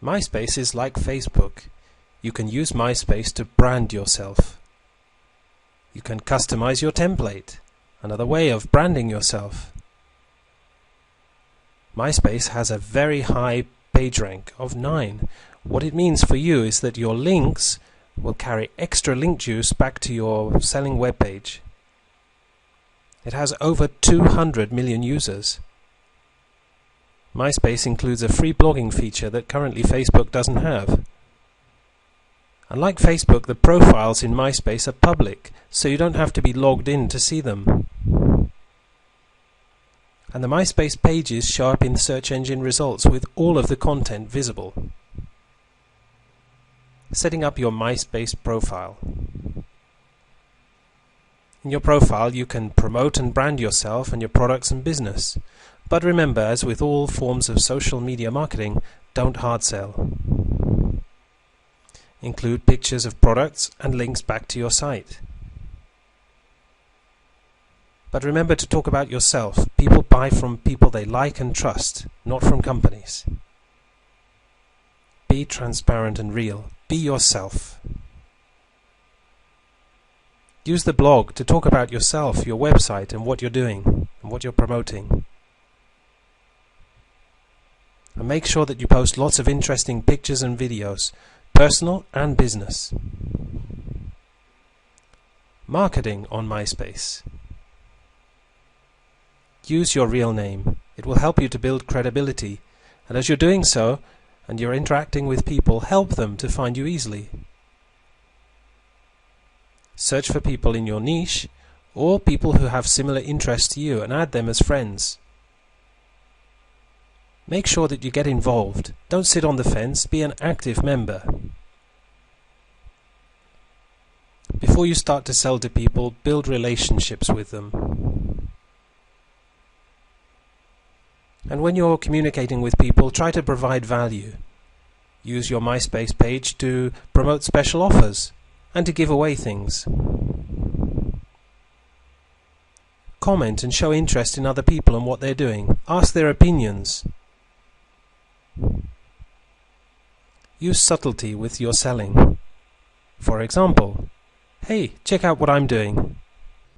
MySpace is like Facebook. You can use MySpace to brand yourself. You can customize your template, another way of branding yourself. MySpace has a very high page rank of 9. What it means for you is that your links will carry extra link juice back to your selling webpage. It has over 200 million users. MySpace includes a free blogging feature that currently Facebook doesn't have. Unlike Facebook, the profiles in MySpace are public, so you don't have to be logged in to see them. And the MySpace pages show up in search engine results with all of the content visible. Setting up your MySpace profile. In your profile, you can promote and brand yourself and your products and business. But remember, as with all forms of social media marketing, don't hard sell. Include pictures of products and links back to your site. But remember to talk about yourself. People buy from people they like and trust, not from companies. Be transparent and real. Be yourself. Use the blog to talk about yourself, your website, and what you're doing, and what you're promoting. And make sure that you post lots of interesting pictures and videos, personal and business. Marketing on MySpace. Use your real name. It will help you to build credibility, and as you're doing so, and you're interacting with people, help them to find you easily. Search for people in your niche, or people who have similar interests to you, and add them as friends. Make sure that you get involved. Don't sit on the fence, be an active member. Before you start to sell to people, build relationships with them. And when you're communicating with people, try to provide value. Use your MySpace page to promote special offers and to give away things. Comment and show interest in other people and what they're doing. Ask their opinions. Use subtlety with your selling. For example, hey, check out what I'm doing.